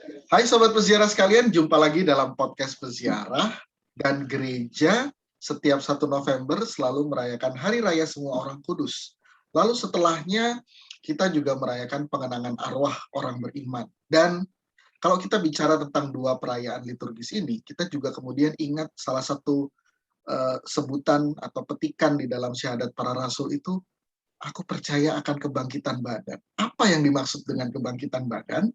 Hai Sobat Peziarah sekalian, jumpa lagi dalam podcast Peziarah. Dan gereja setiap 1 November selalu merayakan Hari Raya Semua Orang Kudus. Lalu setelahnya kita juga merayakan pengenangan arwah orang beriman. Dan kalau kita bicara tentang dua perayaan liturgis ini, kita juga kemudian ingat salah satu sebutan atau petikan di dalam syahadat para rasul itu, aku percaya akan kebangkitan badan. Apa yang dimaksud dengan kebangkitan badan?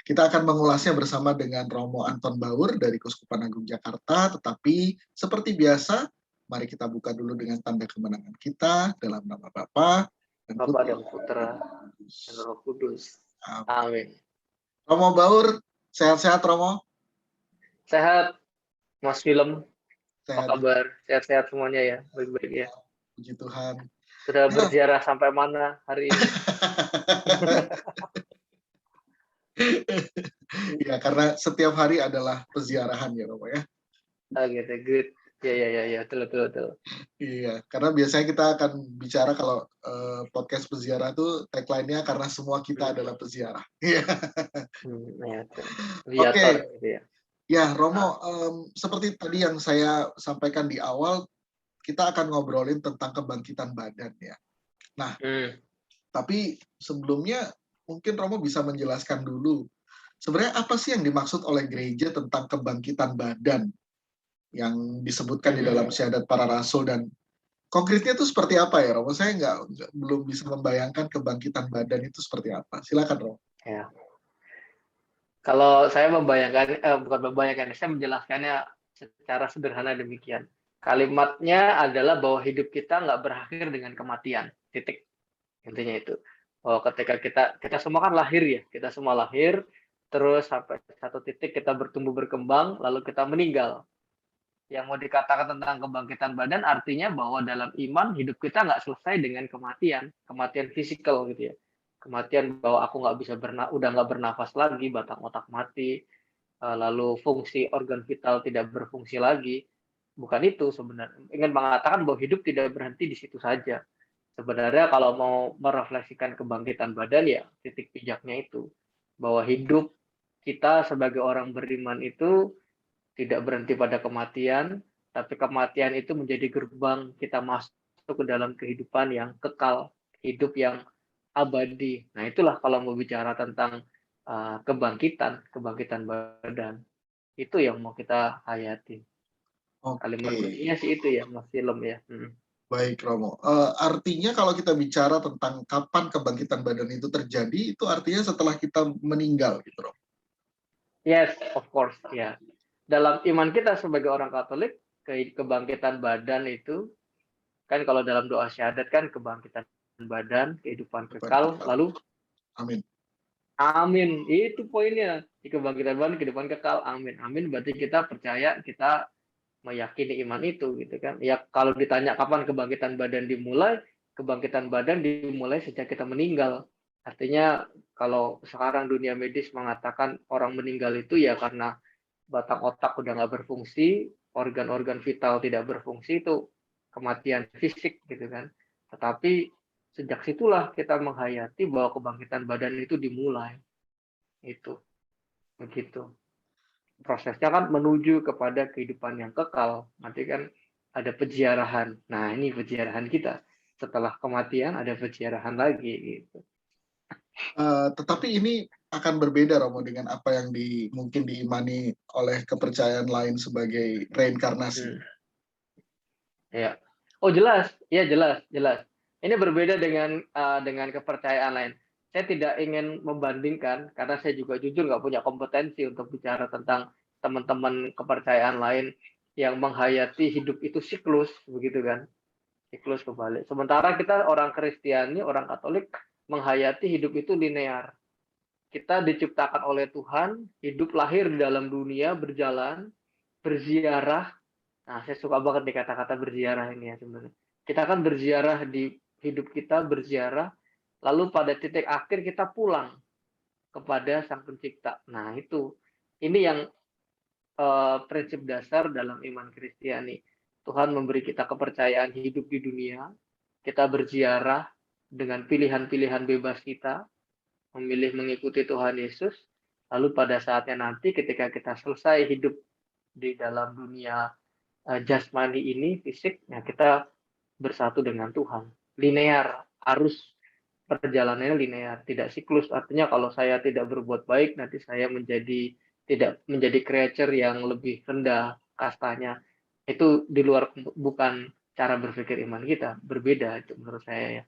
Kita akan mengulasnya bersama dengan Romo Anton Baur dari Keuskupan Agung Jakarta, tetapi seperti biasa, mari kita buka dulu dengan tanda kemenangan kita dalam nama Bapa dan Bapa dan Putra dan Roh Kudus. Amin. Romo Baur, sehat-sehat Romo? Sehat, Mas Film. Sehat. Apa kabar? Sehat-sehat semuanya ya, baik-baik ya. Puji Tuhan. Sudah berziarah sampai mana hari ini? Ya, karena setiap hari adalah peziarahan ya Romo ya. Ah gitu, good. Ya, betul. Iya, karena biasanya kita akan bicara kalau podcast peziarah itu tagline-nya karena semua kita adalah peziarah. Iya. Oke. Gitu ya. Ya, Romo, seperti tadi yang saya sampaikan di awal, kita akan ngobrolin tentang kebangkitan badan ya. Nah, tapi sebelumnya mungkin Romo bisa menjelaskan dulu, sebenarnya apa sih yang dimaksud oleh gereja tentang kebangkitan badan yang disebutkan di dalam syahadat para rasul, dan konkretnya itu seperti apa ya Romo? Saya belum bisa membayangkan kebangkitan badan itu seperti apa. Silakan Romo. Ya. Kalau saya saya menjelaskannya secara sederhana demikian. Kalimatnya adalah bahwa hidup kita nggak berakhir dengan kematian. Titik. Intinya itu. Oh, ketika kita semua kan lahir ya. Kita semua lahir, terus sampai satu titik kita bertumbuh berkembang, lalu kita meninggal. Yang mau dikatakan tentang kebangkitan badan artinya bahwa dalam iman hidup kita nggak selesai dengan kematian fisikal gitu ya. Kematian bahwa aku udah nggak bernafas lagi, batang otak mati, lalu fungsi organ vital tidak berfungsi lagi. Bukan itu sebenarnya. Ingin mengatakan bahwa hidup tidak berhenti di situ saja. Sebenarnya kalau mau merefleksikan kebangkitan badan ya titik pijaknya itu. Bahwa hidup kita sebagai orang beriman itu tidak berhenti pada kematian, tapi kematian itu menjadi gerbang kita masuk ke dalam kehidupan yang kekal, hidup yang abadi. Nah, itulah kalau mau bicara tentang kebangkitan badan. Itu yang mau kita hayati. Kalimat kuncinya sih itu ya, Mas Film ya. Baik, Romo. Artinya kalau kita bicara tentang kapan kebangkitan badan itu terjadi, itu artinya setelah kita meninggal, gitu, Romo? Yes, of course, ya. Dalam iman kita sebagai orang Katolik, kebangkitan badan itu, kan kalau dalam doa syahadat kan kebangkitan badan, kehidupan kekal, lalu amin. Amin, itu poinnya. Di kebangkitan badan, kehidupan kekal, amin. Amin berarti kita percaya, kita meyakini iman itu gitu kan. Ya kalau ditanya kapan kebangkitan badan dimulai, kebangkitan badan dimulai sejak kita meninggal. Artinya kalau sekarang dunia medis mengatakan orang meninggal itu ya karena batang otak udah nggak berfungsi, organ-organ vital tidak berfungsi, itu kematian fisik gitu kan. Tetapi sejak situlah kita menghayati bahwa kebangkitan badan itu dimulai. Itu begitu. Prosesnya kan menuju kepada kehidupan yang kekal. Nanti kan ada peziarahan. Nah, ini peziarahan kita. Setelah kematian ada peziarahan lagi gitu. Tetapi ini akan berbeda Romo dengan apa yang mungkin diimani oleh kepercayaan lain sebagai reinkarnasi. Ya. Oh jelas, ya jelas. Ini berbeda dengan kepercayaan lain. Saya tidak ingin membandingkan karena saya juga jujur nggak punya kompetensi untuk bicara tentang teman-teman kepercayaan lain yang menghayati hidup itu siklus, begitu kan? Siklus kebalik. Sementara kita orang Kristiani, orang Katolik menghayati hidup itu linear. Kita diciptakan oleh Tuhan, hidup lahir di dalam dunia, berjalan, berziarah. Nah, saya suka banget nih kata-kata berziarah ini ya sebenarnya. Kita kan berziarah di hidup kita, berziarah, lalu pada titik akhir kita pulang kepada Sang Pencipta. Nah, itu. Ini yang prinsip dasar dalam iman Kristiani. Tuhan memberi kita kepercayaan hidup di dunia, kita berziarah dengan pilihan-pilihan bebas kita, memilih mengikuti Tuhan Yesus, Lalu pada saatnya nanti ketika kita selesai hidup di dalam dunia jasmani ini, fisik, ya kita bersatu dengan Tuhan. Linear, arus perjalanannya linear, tidak siklus. Artinya kalau saya tidak berbuat baik, nanti saya tidak menjadi creature yang lebih rendah kastanya. Itu di luar, bukan cara berpikir iman kita, berbeda itu menurut saya ya.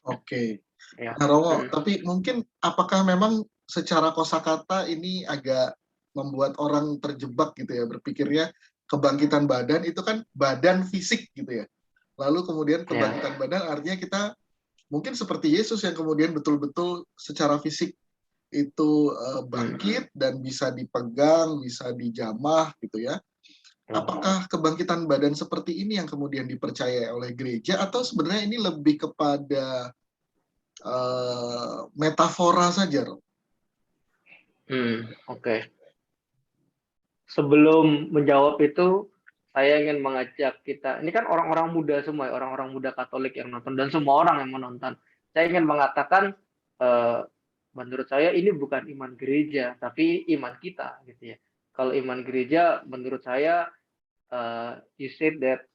Oke. Ya. Nah, Romo, tapi mungkin apakah memang secara kosakata ini agak membuat orang terjebak gitu ya, berpikirnya kebangkitan badan itu kan badan fisik gitu ya. Lalu kemudian kebangkitan badan artinya kita mungkin seperti Yesus yang kemudian betul-betul secara fisik itu bangkit dan bisa dipegang, bisa dijamah gitu ya. Apakah kebangkitan badan seperti ini yang kemudian dipercaya oleh gereja atau sebenarnya ini lebih kepada metafora saja, Rob? Oke. Sebelum menjawab itu, saya ingin mengajak kita, ini kan orang-orang muda semua, orang-orang muda Katolik yang nonton, dan semua orang yang menonton. Saya ingin mengatakan, menurut saya ini bukan iman gereja, tapi iman kita, gitu ya. Kalau iman gereja, menurut saya, you said that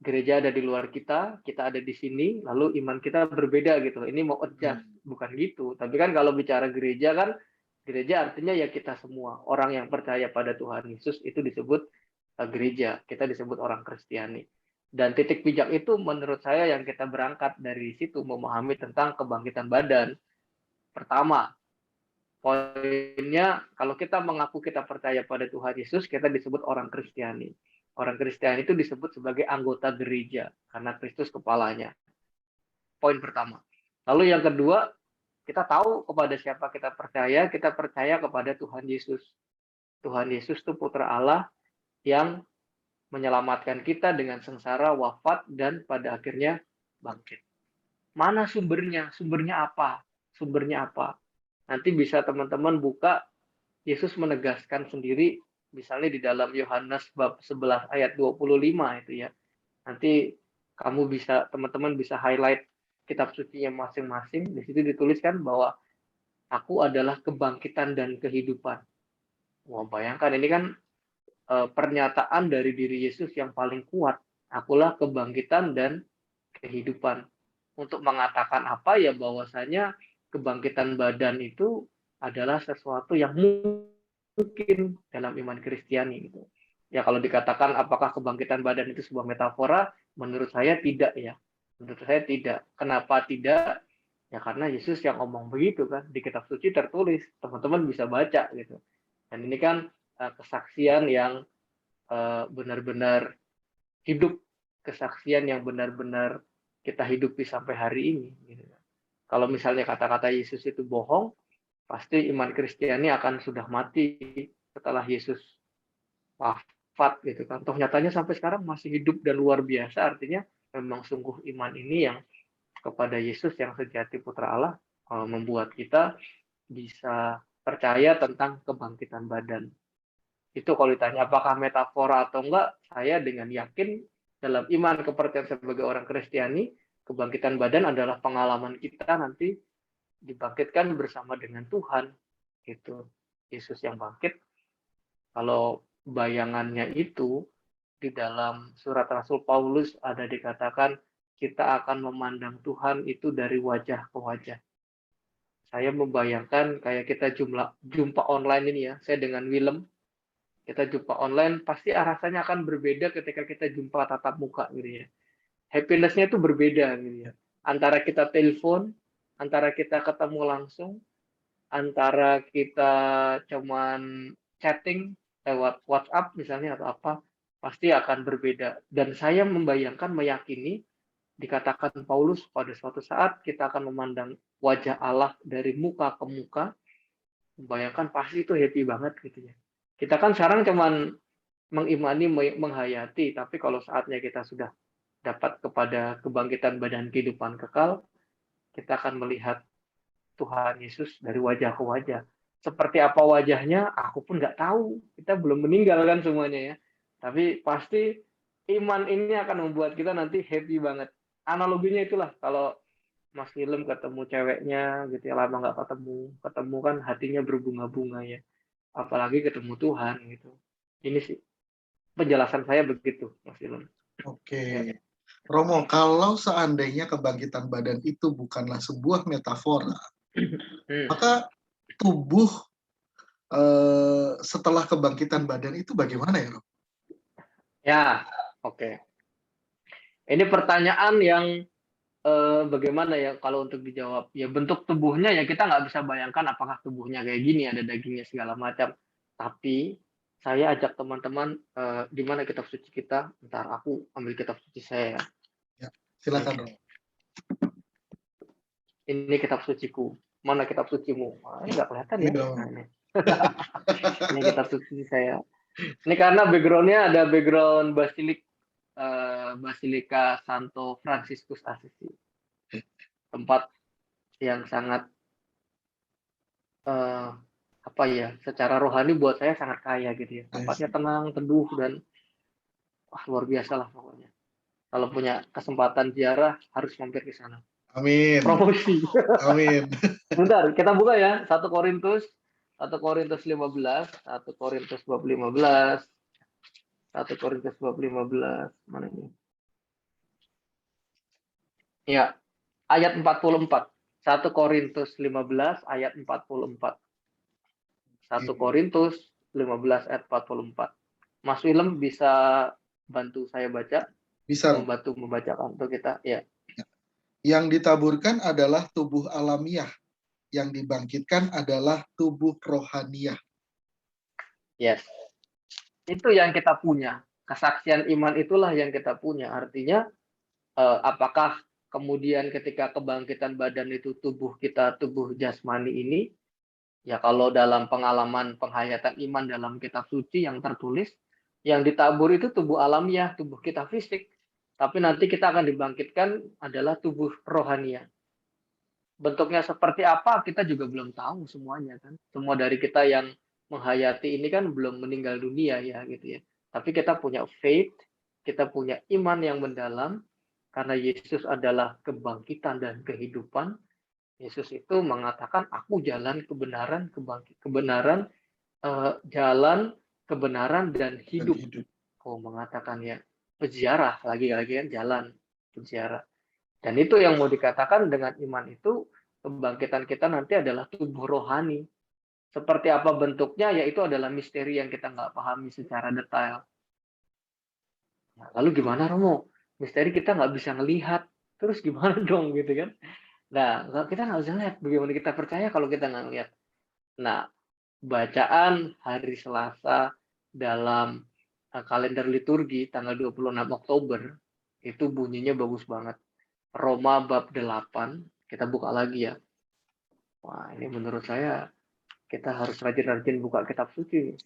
gereja ada di luar kita ada di sini, lalu iman kita berbeda gitu. Ini mau adjust, bukan gitu. Tapi kan kalau bicara gereja kan, gereja artinya ya kita semua. Orang yang percaya pada Tuhan Yesus itu disebut gereja. Kita disebut orang Kristiani. Dan titik pijak itu menurut saya yang kita berangkat dari situ memahami tentang kebangkitan badan. Pertama, poinnya kalau kita mengaku kita percaya pada Tuhan Yesus, kita disebut orang Kristiani. Orang Kristiani itu disebut sebagai anggota gereja karena Kristus kepalanya. Poin pertama. Lalu yang kedua, kita tahu kepada siapa kita percaya kepada Tuhan Yesus. Tuhan Yesus itu putra Allah yang menyelamatkan kita dengan sengsara, wafat, dan pada akhirnya bangkit. Mana sumbernya? Sumbernya apa? Sumbernya apa? Nanti bisa teman-teman buka, Yesus menegaskan sendiri, misalnya di dalam Yohanes bab 11 ayat 25 itu ya. Nanti teman-teman bisa highlight kitab sucinya masing-masing. Di situ dituliskan bahwa aku adalah kebangkitan dan kehidupan. Wah, bayangkan ini kan pernyataan dari diri Yesus yang paling kuat. Akulah kebangkitan dan kehidupan. Untuk mengatakan apa ya, bahwasanya kebangkitan badan itu adalah sesuatu yang mungkin dalam iman Kristiani gitu. Ya kalau dikatakan apakah kebangkitan badan itu sebuah metafora, menurut saya tidak ya. Menurut saya tidak. Kenapa tidak? Ya karena Yesus yang ngomong begitu kan, di kitab suci tertulis, teman-teman bisa baca gitu. Dan ini kan kesaksian yang benar-benar hidup, kesaksian yang benar-benar kita hidupi sampai hari ini. Gitu. Kalau misalnya kata-kata Yesus itu bohong, pasti iman Kristiani akan sudah mati setelah Yesus wafat gitu kan. Toh nyatanya sampai sekarang masih hidup dan luar biasa, artinya memang sungguh iman ini yang kepada Yesus yang sejati putra Allah membuat kita bisa percaya tentang kebangkitan badan. Itu kalau ditanya apakah metafora atau enggak, saya dengan yakin dalam iman kepercayaan sebagai orang Kristiani, kebangkitan badan adalah pengalaman kita nanti dibangkitkan bersama dengan Tuhan. Gitu. Yesus yang bangkit. Kalau bayangannya itu di dalam surat Rasul Paulus ada dikatakan kita akan memandang Tuhan itu dari wajah ke wajah. Saya membayangkan kayak kita jumpa online ini ya, saya dengan Willem, kita jumpa online pasti rasanya akan berbeda ketika kita jumpa tatap muka gitu ya. Happiness-nya itu berbeda gitu ya. Antara kita telepon, antara kita ketemu langsung, antara kita cuman chatting lewat WhatsApp misalnya atau apa, pasti akan berbeda. Dan saya meyakini dikatakan Paulus pada suatu saat kita akan memandang wajah Allah dari muka ke muka, membayangkan pasti itu happy banget gitu ya. Kita kan sekarang cuman mengimani, menghayati, tapi kalau saatnya kita sudah dapat kepada kebangkitan badan kehidupan kekal, kita akan melihat Tuhan Yesus dari wajah ke wajah. Seperti apa wajahnya, aku pun nggak tahu. Kita belum meninggal kan semuanya ya. Tapi pasti iman ini akan membuat kita nanti happy banget. Analoginya itulah, kalau Mas Film ketemu ceweknya gitu ya, lama nggak ketemu kan hatinya berbunga-bunga ya, apalagi ketemu Tuhan gitu. Ini sih penjelasan saya begitu, Mas Film. Oke. Ya. Romo, kalau seandainya kebangkitan badan itu bukanlah sebuah metafora, maka tubuh setelah kebangkitan badan itu bagaimana ya, Romo? Ya, oke. Ini pertanyaan yang bagaimana ya kalau untuk dijawab? Ya bentuk tubuhnya ya kita nggak bisa bayangkan apakah tubuhnya kayak gini, ada dagingnya segala macam. Tapi saya ajak teman-teman di mana kitab suci kita. Ntar aku ambil kitab suci saya. Ya, silakan, Romo. Ini kitab suciku. Mana kitab sucimu? Ini nggak kelihatan ya. Nah, ini. Ini kitab suci saya. Ini karena backgroundnya ada background Basilika Santo Franciscus Assisi. Tempat yang sangat apa ya, secara rohani buat saya sangat kaya gitu ya. Tempatnya tenang, teduh, dan wah, luar biasa lah pokoknya. Kalau punya kesempatan ziarah harus mampir ke sana. Amin. Promosi. Amin. Bentar, kita buka ya. 1 Korintus 15, 1 Korintus bab 15, 1 Korintus bab 15. Mana ini? Ya, ayat 44. 1 Korintus 15 ayat 44. 1 Korintus 15 ayat 44. Mas Willem bisa bantu saya baca? Bisa. Membantu membacakan untuk kita, ya. Yang ditaburkan adalah tubuh alamiah, yang dibangkitkan adalah tubuh rohaniah. Yes. Itu yang kita punya. Kesaksian iman itulah yang kita punya. Artinya, apakah kemudian ketika kebangkitan badan itu tubuh kita, tubuh jasmani ini, ya kalau dalam pengalaman penghayatan iman dalam kitab suci yang tertulis, yang ditabur itu tubuh alamiah, tubuh kita fisik. Tapi nanti kita akan dibangkitkan adalah tubuh rohania. Bentuknya seperti apa kita juga belum tahu semuanya kan. Semua dari kita yang menghayati ini kan belum meninggal dunia ya gitu ya. Tapi kita punya faith, kita punya iman yang mendalam karena Yesus adalah kebangkitan dan kehidupan. Yesus itu mengatakan aku jalan kebenaran, kebenaran, jalan kebenaran dan hidup. Oh, mengatakan ya peziarah lagi-lagi kan jalan peziarah. Dan itu yang mau dikatakan dengan iman itu, kebangkitan kita nanti adalah tubuh rohani. Seperti apa bentuknya, yaitu adalah misteri yang kita nggak pahami secara detail. Nah, lalu gimana Romo? Misteri kita nggak bisa ngelihat. Terus gimana dong gitu kan? Nah, kita nggak bisa lihat. Bagaimana kita percaya kalau kita nggak lihat? Nah, bacaan hari Selasa dalam kalender liturgi tanggal 26 Oktober itu bunyinya bagus banget. Roma bab 8, kita buka lagi ya. Wah, ini menurut saya kita harus rajin-rajin buka kitab suci.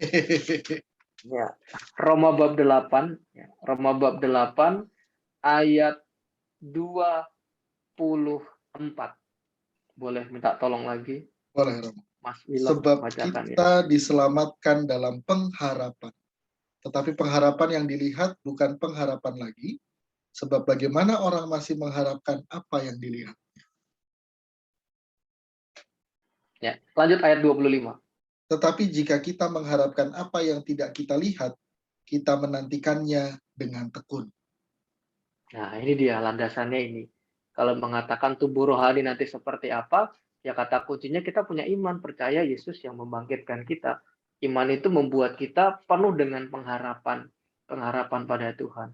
Ya. Roma bab 8, ya. Roma bab 8 ayat 24. Boleh minta tolong lagi? Boleh, Romo. Mas Willem, sebab bacakan, kita diselamatkan dalam pengharapan. Tetapi pengharapan yang dilihat bukan pengharapan lagi, sebab bagaimana orang masih mengharapkan apa yang dilihat. Ya, lanjut ayat 25. Tetapi jika kita mengharapkan apa yang tidak kita lihat, kita menantikannya dengan tekun. Nah, ini dia landasannya ini. Kalau mengatakan tubuh rohani nanti seperti apa, ya kata kuncinya kita punya iman, percaya Yesus yang membangkitkan kita. Iman itu membuat kita penuh dengan pengharapan, pengharapan pada Tuhan.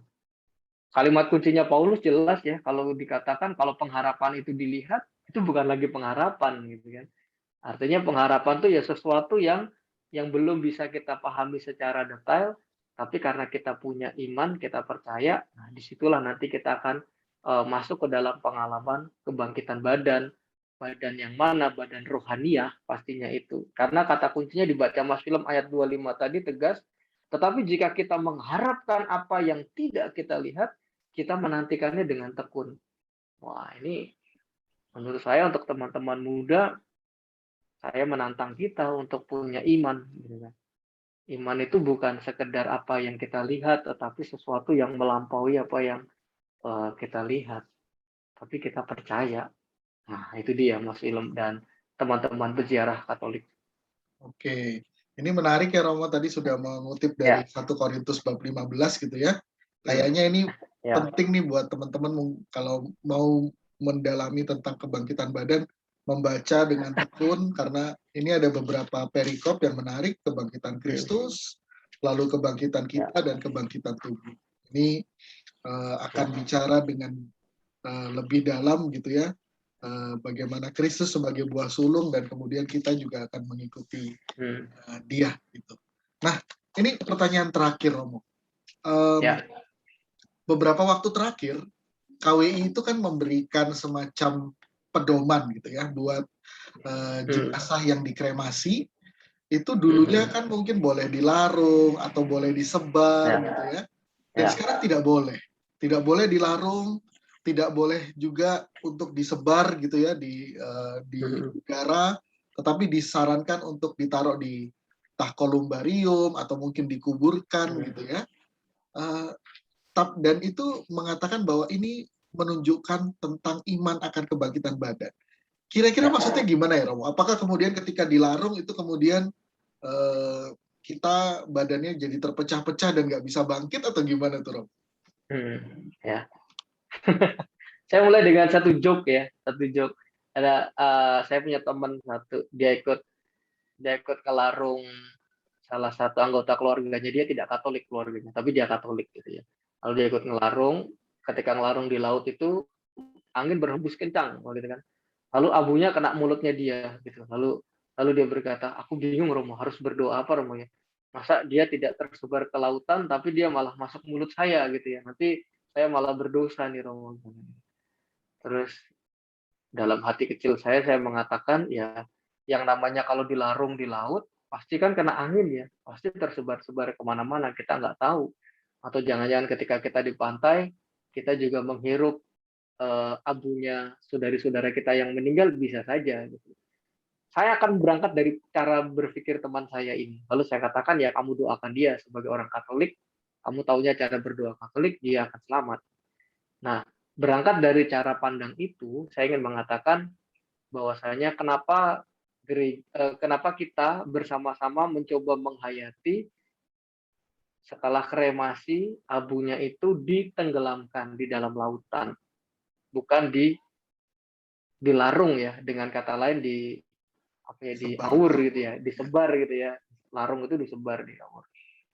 Kalimat kuncinya Paulus jelas ya, kalau dikatakan kalau pengharapan itu dilihat, itu bukan lagi pengharapan gitu kan. Artinya pengharapan itu ya sesuatu yang belum bisa kita pahami secara detail, tapi karena kita punya iman, kita percaya, nah disitulah nanti kita akan masuk ke dalam pengalaman kebangkitan badan. Badan yang mana? Badan rohaniah pastinya itu. Karena kata kuncinya dibaca Mas Film ayat 25 tadi tegas, tetapi jika kita mengharapkan apa yang tidak kita lihat, kita menantikannya dengan tekun. Wah, ini menurut saya untuk teman-teman muda, saya menantang kita untuk punya iman. Iman itu bukan sekedar apa yang kita lihat, tetapi sesuatu yang melampaui apa yang kita lihat. Tapi kita percaya. Nah, itu dia Mas Ilham dan teman-teman peziarah Katolik. Oke, ini menarik ya Romo, tadi sudah mengutip dari Ya, 1 Korintus bab 15 gitu ya. hmm, Kayaknya ini ya, penting nih buat teman-teman kalau mau mendalami tentang kebangkitan badan, membaca dengan tekun karena ini ada beberapa perikop yang menarik, kebangkitan hmm, Kristus, lalu kebangkitan ya, kita dan kebangkitan tubuh. Ini akan ya, bicara dengan lebih dalam gitu ya, bagaimana Kristus sebagai buah sulung dan kemudian kita juga akan mengikuti hmm, dia gitu. Nah, ini pertanyaan terakhir Romo. Um, ya, Beberapa waktu terakhir KWI itu kan memberikan semacam pedoman gitu ya buat hmm, jenazah yang dikremasi itu hmm, dulunya kan mungkin boleh dilarung atau boleh disebar ya, gitu ya. Dan ya, sekarang tidak boleh. Tidak boleh dilarung, tidak boleh juga untuk disebar gitu ya di hmm, udara, tetapi disarankan untuk ditaruh di tah kolumbarium atau mungkin dikuburkan hmm. gitu ya. Uh, dan itu mengatakan bahwa ini menunjukkan tentang iman akan kebangkitan badan. Kira-kira Ya. maksudnya gimana ya Romo? Apakah kemudian ketika dilarung itu kemudian eh, kita badannya jadi terpecah-pecah dan nggak bisa bangkit atau gimana tuh Romo? Ya. Saya mulai dengan satu joke ya, satu joke. Ada saya punya teman satu, dia ikut ke larung salah satu anggota keluarganya, dia tidak Katolik keluarganya, tapi dia Katolik gitu ya. Lalu dia ikut ngelarung, ketika ngelarung di laut itu angin berhembus kencang gitu kan. Lalu abunya kena mulutnya dia gitu. Lalu dia berkata, "Aku bingung Romo, harus berdoa apa Romo ya? Masa dia tidak tersebar ke lautan tapi dia malah masuk mulut saya gitu ya. Nanti saya malah berdosa nih Romo." Terus dalam hati kecil saya mengatakan ya yang namanya kalau dilarung di laut pasti kan kena angin ya, pasti tersebar-sebar kemana-mana kita nggak tahu. Atau jangan-jangan ketika kita di pantai kita juga menghirup abunya saudari-saudara kita yang meninggal bisa saja gitu. Saya akan berangkat dari cara berpikir teman saya ini. Lalu saya katakan ya kamu doakan dia sebagai orang Katolik, kamu taunya cara berdoa Katolik, dia akan selamat. Nah, berangkat dari cara pandang itu, saya ingin mengatakan bahwasanya kenapa kita bersama-sama mencoba menghayati setelah kremasi abunya itu ditenggelamkan di dalam lautan, bukan dilarung ya, dengan kata lain Sebar. diaur gitu ya, disebar gitu ya. Larung itu disebar di aur.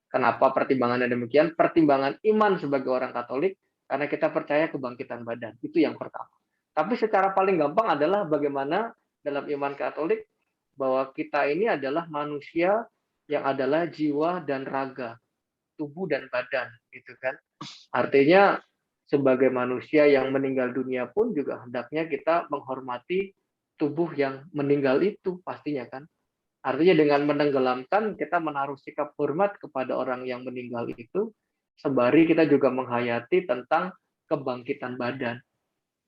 Kenapa pertimbangannya demikian? Pertimbangan iman sebagai orang Katolik karena kita percaya kebangkitan badan. Itu yang pertama. Tapi secara paling gampang adalah bagaimana dalam iman Katolik bahwa kita ini adalah manusia yang adalah jiwa dan raga, tubuh dan badan, gitu kan. Artinya sebagai manusia yang meninggal dunia pun juga hendaknya kita menghormati tubuh yang meninggal itu pastinya kan. Artinya dengan menenggelamkan kita menaruh sikap hormat kepada orang yang meninggal itu, sembari kita juga menghayati tentang kebangkitan badan.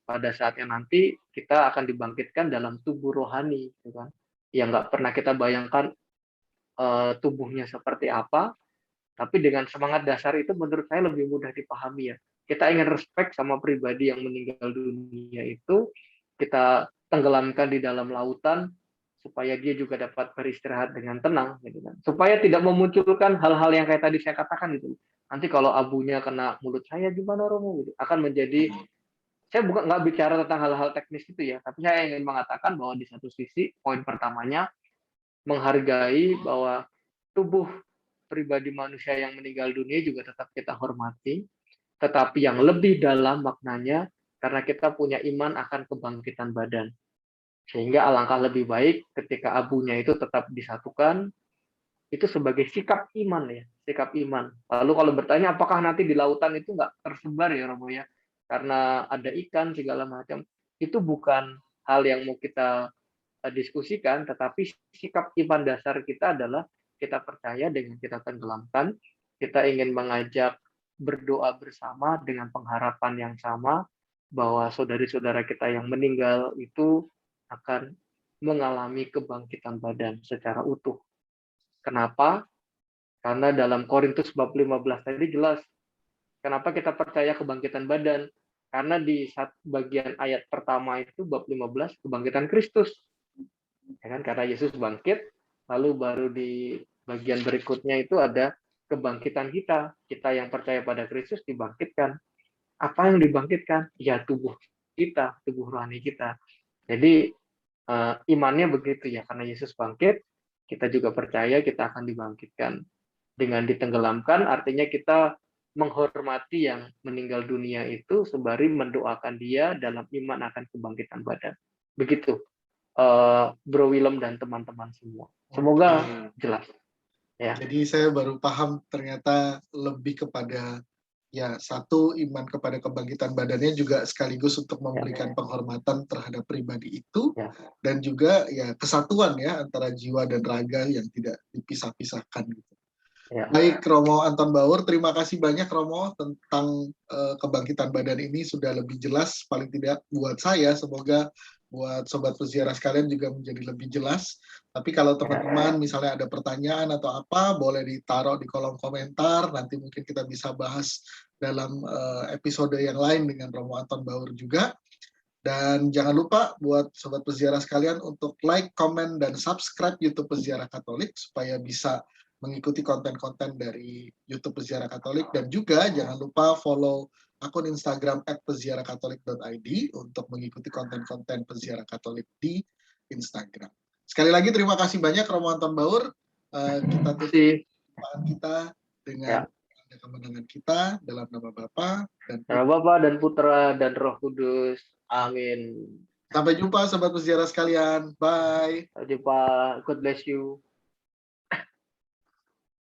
Pada saatnya nanti kita akan dibangkitkan dalam tubuh rohani, gitu kan. Yang nggak pernah kita bayangkan tubuhnya seperti apa, tapi dengan semangat dasar itu menurut saya lebih mudah dipahami ya. Kita ingin respect sama pribadi yang meninggal dunia itu, kita tenggelamkan di dalam lautan supaya dia juga dapat beristirahat dengan tenang gitu kan. Supaya tidak memunculkan hal-hal yang kayak tadi saya katakan gitu. Nanti kalau abunya kena mulut saya gimana Romo gitu. Akan menjadi saya bukan nggak bicara tentang hal-hal teknis itu ya, tapi saya ingin mengatakan bahwa di satu sisi poin pertamanya menghargai bahwa tubuh pribadi manusia yang meninggal dunia juga tetap kita hormati, tetapi yang lebih dalam maknanya karena kita punya iman akan kebangkitan badan. Sehingga alangkah lebih baik ketika abunya itu tetap disatukan, itu sebagai sikap iman ya, sikap iman. Lalu kalau bertanya apakah nanti di lautan itu nggak tersebar ya Romo ya, karena ada ikan segala macam, itu bukan hal yang mau kita diskusikan, tetapi sikap iman dasar kita adalah kita percaya dengan kita tenggelamkan, kita ingin mengajak berdoa bersama dengan pengharapan yang sama bahwa saudari-saudara kita yang meninggal itu akan mengalami kebangkitan badan secara utuh. Kenapa? Karena dalam Korintus bab 15 tadi jelas kenapa kita percaya kebangkitan badan. Karena di bagian ayat pertama itu bab 15 kebangkitan Kristus. Ya kan? Karena Yesus bangkit, lalu baru di bagian berikutnya itu ada kebangkitan kita. Kita yang percaya pada Kristus dibangkitkan. Apa yang dibangkitkan? Ya tubuh kita, tubuh rohani kita. Jadi imannya begitu ya, karena Yesus bangkit, kita juga percaya kita akan dibangkitkan. Dengan ditenggelamkan, artinya kita menghormati yang meninggal dunia itu sembari mendoakan dia dalam iman akan kebangkitan badan. Begitu, Bro Willem dan teman-teman semua. Semoga jelas. Ya. Jadi saya baru paham ternyata lebih kepada ya satu, iman kepada kebangkitan badannya juga sekaligus untuk memberikan penghormatan terhadap pribadi itu, dan juga ya kesatuan ya antara jiwa dan raga yang tidak dipisah-pisahkan gitu. Baik, Romo Anton Baur, terima kasih banyak Romo tentang kebangkitan badan ini, sudah lebih jelas paling tidak buat saya, semoga buat sobat peziarah sekalian juga menjadi lebih jelas. Tapi kalau teman-teman misalnya ada pertanyaan atau apa, boleh ditaruh di kolom komentar, nanti mungkin kita bisa bahas dalam episode yang lain dengan Romo Anton Baur juga. Dan jangan lupa buat sobat peziarah sekalian untuk like, comment, dan subscribe YouTube Peziarah Katolik supaya bisa mengikuti konten-konten dari YouTube Peziarah Katolik, dan juga jangan lupa follow akun Instagram @peziarahkatolik.id untuk mengikuti konten-konten Peziarah Katolik di Instagram. Sekali lagi terima kasih banyak Romo Anton Baur. Kita tutup perjumpaan kita dengan kemenangan kita dalam nama Bapa dan Putra dan Roh Kudus. Amin. Sampai jumpa sobat peziarah sekalian. Bye. Sampai jumpa. God bless you.